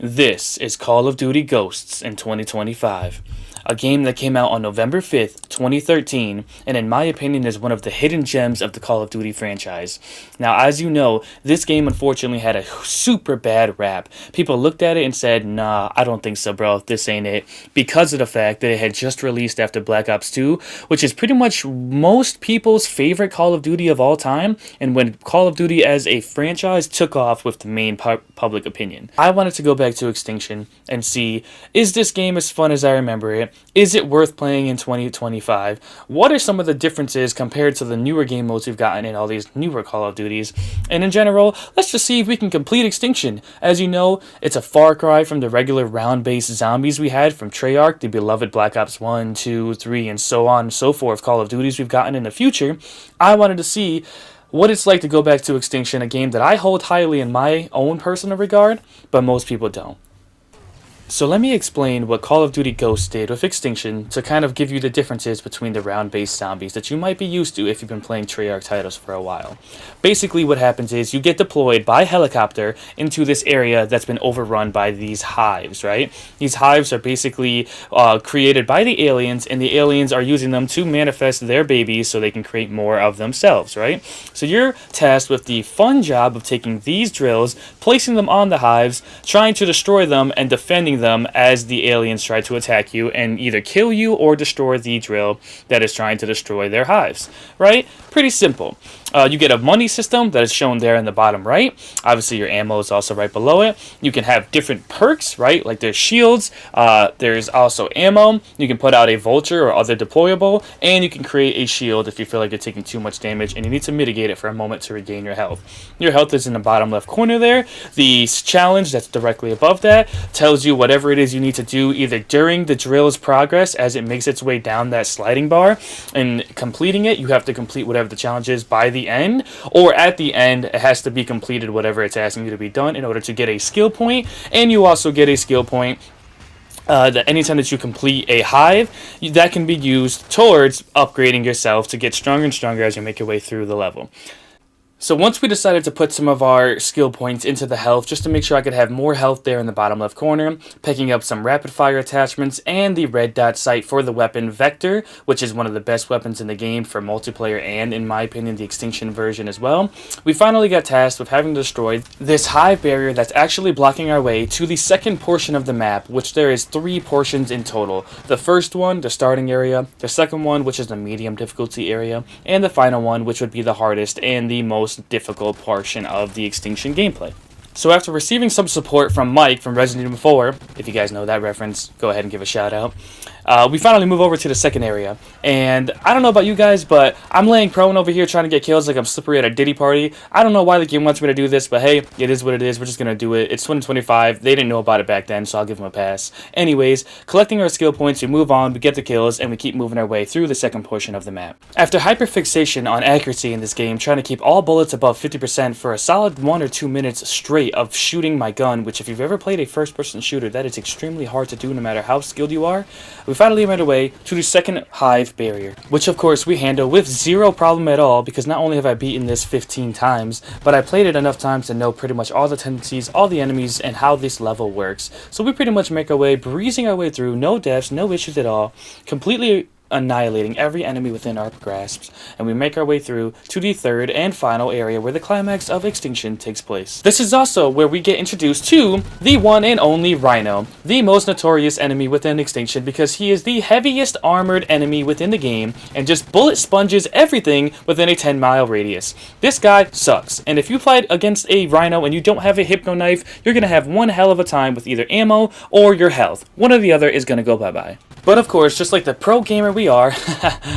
This is Call of Duty Ghosts in 2025, a game that came out on November 5th, 2013, and in my opinion is one of the hidden gems of the Call of Duty franchise. Now, as you know, this game unfortunately had a super bad rap. People looked at it and said, nah, I don't think so, bro, this ain't it, because of the fact that it had just released after Black Ops 2, which is pretty much most people's favorite Call of Duty of all time, and when Call of Duty as a franchise took off with the main public opinion. I wanted to go back to Extinction and see, is this game as fun as I remember it? Is it worth playing in 2025? What are some of the differences compared to the newer game modes we've gotten in all these newer Call of Duties? And in general, let's just see if we can complete Extinction. As you know, it's a far cry from the regular round-based zombies we had from Treyarch, the beloved Black Ops 1, 2, 3, and so on and so forth Call of Duties we've gotten in the future. I wanted to see what it's like to go back to Extinction, a game that I hold highly in my own personal regard, but most people don't. So let me explain what Call of Duty Ghosts did with Extinction to kind of give you the differences between the round-based zombies that you might be used to if you've been playing Treyarch titles for a while. Basically what happens is you get deployed by helicopter into this area that's been overrun by these hives, right? These hives are basically created by the aliens, and the aliens are using them to manifest their babies so they can create more of themselves, right? So you're tasked with the fun job of taking these drills, placing them on the hives, trying to destroy them, and defending them as the aliens try to attack you and either kill you or destroy the drill that is trying to destroy their hives, right? Pretty simple. You get a money system that is shown there in the bottom right. Obviously, your ammo is also right below it. You can have different perks, right? Like there's shields. There's also ammo. You can put out a vulture or other deployable, and you can create a shield if you feel like you're taking too much damage and you need to mitigate it for a moment to regain your health. Your health is in the bottom left corner there. The challenge that's directly above that tells you whatever it is you need to do either during the drill's progress as it makes its way down that sliding bar, and completing it, you have to complete whatever the challenge is by the end, or at the end it has to be completed whatever it's asking you to be done in order to get a skill point. And you also get a skill point that anytime that you complete a hive, that can be used towards upgrading yourself to get stronger and stronger as you make your way through the level. So once we decided to put some of our skill points into the health, just to make sure I could have more health there in the bottom left corner, picking up some rapid fire attachments and the red dot sight for the weapon Vector, which is one of the best weapons in the game for multiplayer and, in my opinion, the Extinction version as well, we finally got tasked with having to destroy this hive barrier that's actually blocking our way to the second portion of the map, which there is 3 portions in total. The first one, the starting area, the second one, which is the medium difficulty area, and the final one, which would be the hardest and the most difficult portion of the Extinction gameplay. So after receiving some support from Mike from Resident Evil 4, if you guys know that reference, go ahead and give a shout out, we finally move over to the second area. And I don't know about you guys, but I'm laying prone over here trying to get kills like I'm slippery at a Diddy party. I don't know why the game wants me to do this, but hey, it is what it is. We're just going to do it. It's 2025. They didn't know about it back then, so I'll give them a pass. Anyways, collecting our skill points, we move on, we get the kills, and we keep moving our way through the second portion of the map. After hyperfixation on accuracy in this game, trying to keep all bullets above 50% for a solid 1 or 2 minutes straight of shooting my gun, which if you've ever played a first-person shooter, that is extremely hard to do no matter how skilled you are, we finally made our way to the second hive barrier, which of course we handle with zero problem at all, because not only have I beaten this 15 times, but I played it enough times to know pretty much all the tendencies, all the enemies, and how this level works. So we pretty much make our way, breezing our way through, no deaths, no issues at all, completely annihilating every enemy within our grasps, and we make our way through to the third and final area where the climax of Extinction takes place. This is also where we get introduced to the one and only Rhino, the most notorious enemy within Extinction, because he is the heaviest armored enemy within the game and just bullet sponges everything within a 10-mile radius. This guy sucks, and if you fight against a Rhino and you don't have a hypno knife, you're gonna have one hell of a time with either ammo or your health. One or the other is gonna go bye-bye. But of course, just like the pro gamer we are,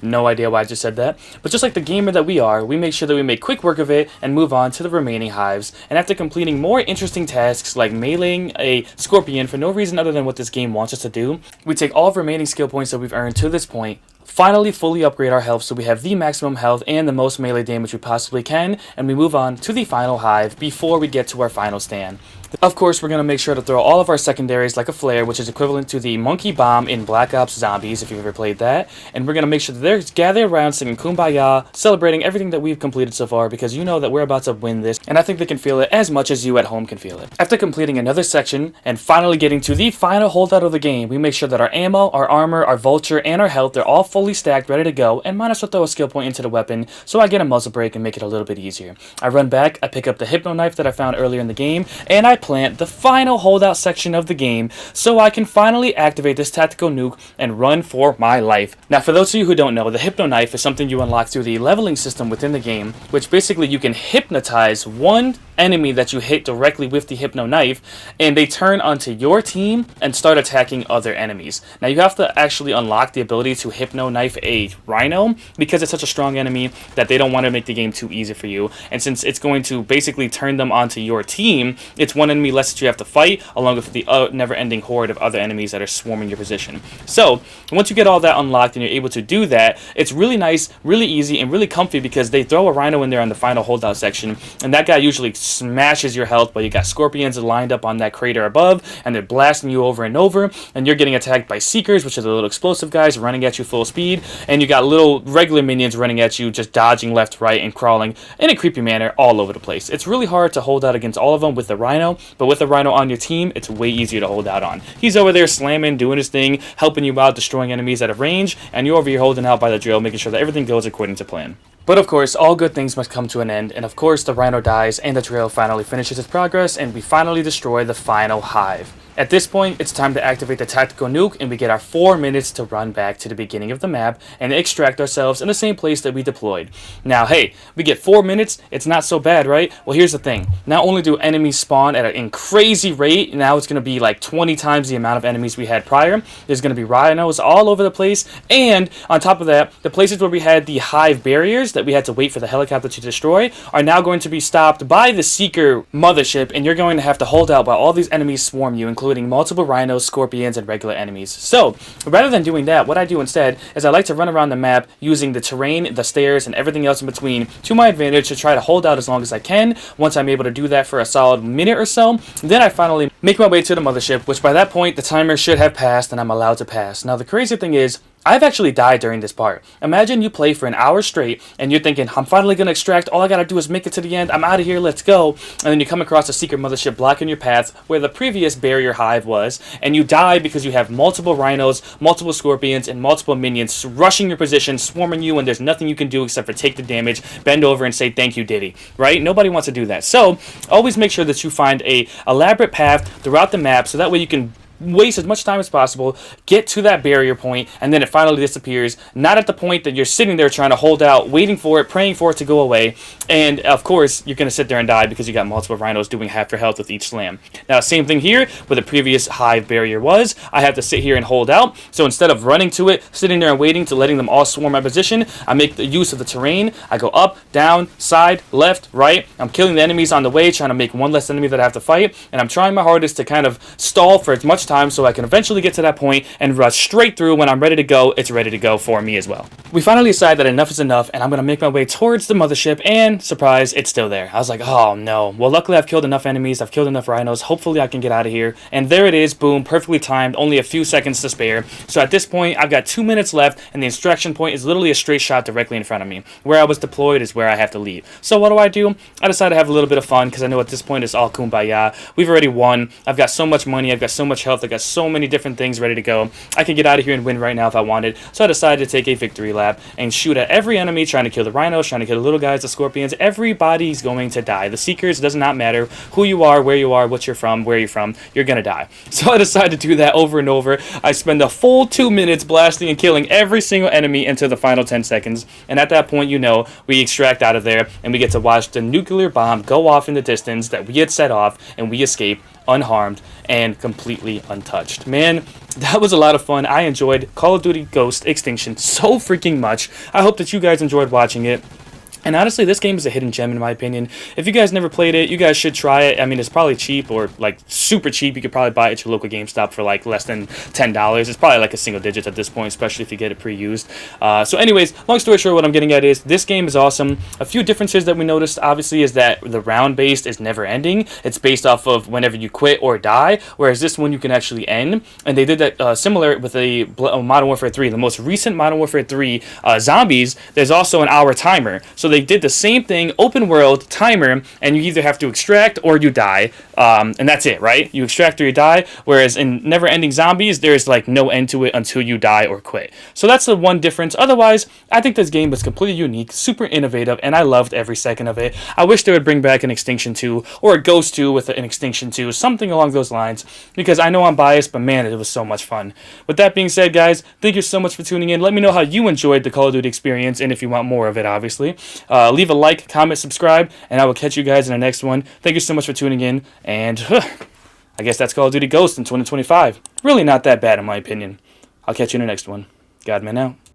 no idea why I just said that, but just like the gamer that we are, we make sure that we make quick work of it and move on to the remaining hives. And after completing more interesting tasks like meleeing a scorpion for no reason other than what this game wants us to do, we take all of remaining skill points that we've earned to this point, finally fully upgrade our health so we have the maximum health and the most melee damage we possibly can, and we move on to the final hive before we get to our final stand. Of course, we're going to make sure to throw all of our secondaries like a flare, which is equivalent to the monkey bomb in Black Ops Zombies, if you've ever played that. And we're going to make sure that they're gathered around singing Kumbaya, celebrating everything that we've completed so far, because you know that we're about to win this, and I think they can feel it as much as you at home can feel it. After completing another section, and finally getting to the final holdout of the game, we make sure that our ammo, our armor, our vulture, and our health, they're all fully stacked, ready to go, and might as well throw a skill point into the weapon, so I get a muzzle break and make it a little bit easier. I run back, I pick up the hypno knife that I found earlier in the game, and I plant the final holdout section of the game so I can finally activate this tactical nuke and run for my life. Now, for those of you who don't know, the hypno knife is something you unlock through the leveling system within the game, which basically you can hypnotize one enemy that you hit directly with the hypno knife, and they turn onto your team and start attacking other enemies. Now, you have to actually unlock the ability to hypno knife a rhino because it's such a strong enemy that they don't want to make the game too easy for you, and since it's going to basically turn them onto your team, it's one enemy less that you have to fight, along with the never-ending horde of other enemies that are swarming your position. So, once you get all that unlocked and you're able to do that, it's really nice, really easy, and really comfy because they throw a rhino in there on the final holdout section, and that guy usually smashes your health, but you got scorpions lined up on that crater above, and they're blasting you over and over, and you're getting attacked by seekers, which are the little explosive guys running at you full speed, and you got little regular minions running at you, just dodging left, right, and crawling in a creepy manner all over the place. It's really hard to hold out against all of them with the rhino, but with the rhino on your team, it's way easier to hold out on. He's over there slamming, doing his thing, helping you out, destroying enemies at a range, and you're over here holding out by the drill, making sure that everything goes according to plan. But of course, all good things must come to an end, and of course the rhino dies, and the trail finally finishes its progress, and we finally destroy the final hive. At this point, it's time to activate the tactical nuke, and we get our 4 minutes to run back to the beginning of the map and extract ourselves in the same place that we deployed. Now, hey, we get 4 minutes, it's not so bad, right? Well, here's the thing. Not only do enemies spawn at a crazy rate, now it's going to be like 20 times the amount of enemies we had prior. There's going to be rhinos all over the place, and on top of that, the places where we had the hive barriers that we had to wait for the helicopter to destroy are now going to be stopped by the Seeker mothership, and you're going to have to hold out while all these enemies swarm you, including multiple rhinos, scorpions, and regular enemies. So, rather than doing that, what I do instead is I like to run around the map using the terrain, the stairs, and everything else in between to my advantage to try to hold out as long as I can. Once I'm able to do that for a solid minute or so, then I finally make my way to the mothership, which by that point, the timer should have passed and I'm allowed to pass. Now, the crazy thing is, I've actually died during this part. Imagine you play for an hour straight, and you're thinking, I'm finally going to extract, all I gotta do is make it to the end, I'm out of here, let's go. And then you come across a secret mothership blocking your path where the previous barrier hive was, and you die because you have multiple rhinos, multiple scorpions, and multiple minions rushing your position, swarming you, and there's nothing you can do except for take the damage, bend over, and say thank you, Diddy. Right? Nobody wants to do that. So, always make sure that you find a elaborate path throughout the map so that way you can waste as much time as possible, get to that barrier point, and then it finally disappears, not at the point that you're sitting there trying to hold out, waiting for it, praying for it to go away, and of course, you're going to sit there and die because you got multiple rhinos doing half your health with each slam. Now, same thing here, where the previous hive barrier was, I have to sit here and hold out, so instead of running to it, sitting there and waiting to letting them all swarm my position, I make the use of the terrain, I go up, down, side, left, right, I'm killing the enemies on the way, trying to make one less enemy that I have to fight, and I'm trying my hardest to kind of stall for as much time so I can eventually get to that point and rush straight through. When I'm ready to go, it's ready to go for me as well. We finally decide that enough is enough, and I'm going to make my way towards the mothership, and surprise, it's still there. I was like, oh no. Well, luckily I've killed enough enemies, I've killed enough rhinos, hopefully I can get out of here. And there it is, boom, perfectly timed, only a few seconds to spare. So at this point, I've got 2 minutes left, and the extraction point is literally a straight shot directly in front of me. Where I was deployed is where I have to leave. So what do? I decide to have a little bit of fun, because I know at this point it's all kumbaya. We've already won. I've got so much money, I've got so much health, I've got so many different things ready to go. I could get out of here and win right now if I wanted. So I decided to take a victory lap and shoot at every enemy, trying to kill the rhinos, trying to kill the little guys, the scorpions. Everybody's going to die. The seekers, does not matter who you are, where you are, what you're from, where you're from, you're gonna die. So I decided to do that over and over. I spend a full 2 minutes blasting and killing every single enemy into the final 10 seconds. And at that point, you know, we extract out of there and we get to watch the nuclear bomb go off in the distance that we had set off, and we escape unharmed and completely untouched. Man, that was a lot of fun. I enjoyed Call of Duty Ghost Extinction so freaking much. I hope that you guys enjoyed watching it. And honestly, this game is a hidden gem in my opinion. If you guys never played it, you guys should try it. I mean, it's probably cheap or like super cheap. You could probably buy it at your local GameStop for like less than $10. It's probably like a single digit at this point, especially if you get it pre-used. So anyways, long story short, what I'm getting at is this game is awesome. A few differences that we noticed, obviously, is that the round-based is never ending. It's based off of whenever you quit or die, whereas this one you can actually end. And they did that similar with the Modern Warfare 3. The most recent Modern Warfare 3 zombies, there's also an hour timer. So they did the same thing, open world, timer, and you either have to extract or you die. And that's it, right? You extract or you die, whereas in Never Ending Zombies, there's like no end to it until you die or quit. So that's the one difference. Otherwise, I think this game was completely unique, super innovative, and I loved every second of it. I wish they would bring back an Extinction 2 or a Ghost 2 with an Extinction 2, something along those lines, because I know I'm biased, but man, it was so much fun. With that being said, guys, thank you so much for tuning in. Let me know how you enjoyed the Call of Duty experience, and if you want more of it, obviously. Leave a like, comment, subscribe, and I will catch you guys in the next one. Thank you so much for tuning in, and I guess that's Call of Duty Ghosts in 2025. Really not that bad in my opinion. I'll catch you in the next one. Godman out.